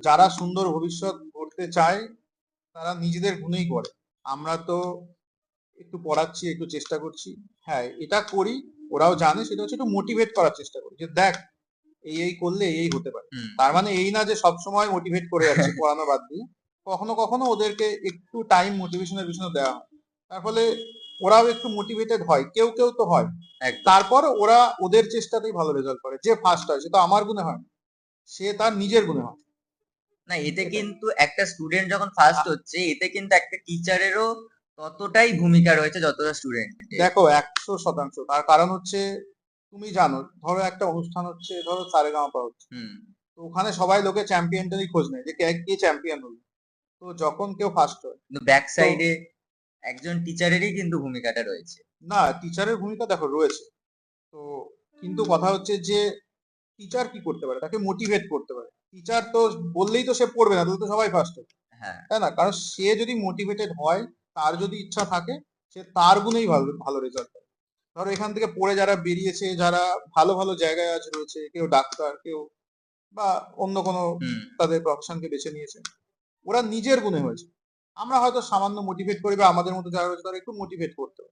যারা সুন্দর ভবিষ্যৎ গড়তে চায় তারা নিজেদের গুণেই করে। আমরা তো একটু পড়াচ্ছি, একটু চেষ্টা করছি, হ্যাঁ এটা করি, ওরাও জানে, সেটা হচ্ছে একটু মোটিভেট করার চেষ্টা করি যে দেখ এই করলে এই হতে পারে। হুম। তার মানে এই না যে সবসময় মোটিভেট করে যাচ্ছি পড়ানো বাদ দিয়ে, কখনো কখনো ওদেরকে একটু টাইম মোটিভেশনের পিছনে দেওয়া হয়, তার ফলে ওরাও একটু মোটিভেটেড হয়, কেউ কেউ তো হয়। একদম। তারপর ওরা ওদের চেষ্টাতেই ভালো রেজাল্ট করে। যে ফার্স্ট হয় সে তো আমার গুণে হয় না, সে তার নিজের গুণে হয়। না, এতে এটাই। কিন্তু একটা স্টুডেন্ট যখন ফার্স্ট হচ্ছে, এতে কিন্তু একটা টিচারেরও ততটাই ভূমিকা রয়েছে যতটা স্টুডেন্টের। দেখো 100%, তার কারণ হচ্ছে তুমি জানো, ধরো একটা অনুষ্ঠান হচ্ছে, ধরো সারেগামাপা হচ্ছে, হুম। তো ওখানে সবাই লোকে চ্যাম্পিয়নটারই খোঁজ নেয় যে কে কে চ্যাম্পিয়ন হলো। তো যখন কেউ ফার্স্ট হয়, কিন্তু ব্যাক তো সাইডে একজন টিচারেরই কিন্তু ভূমিকাটা রয়েছে। না, টিচারের ভূমিকা দেখো রয়েছে, তো কিন্তু কথা হচ্ছে যে টিচার কি করতে পারে, তাকে মোটিভেট করতে পারে। টিচার তো বললেই তো সে পড়বে না, তাহলে তো সবাই ফার্স্ট হবে, হ্যাঁ। তাই না? কারণ সে যদি মোটিভেটেড হয়, তার যদি ইচ্ছা থাকে, সে তার গুণেই ভালো ভালো রেজাল্ট করে। ধরো এখান থেকে পড়ে যারা বেরিয়েছে, যারা ভালো ভালো জায়গায় আজ রয়েছে, কেউ ডাক্তার, কেউ বা অন্য কোনো হুম। তাদের প্রফেশনকে বেছে নিয়েছে, ওরা নিজের গুণে হয়েছে। আমরা হয়তো সামান্য মোটিভেট করি, বা আমাদের মতো যারা রয়েছে তারা একটু মোটিভেট করতে পারে।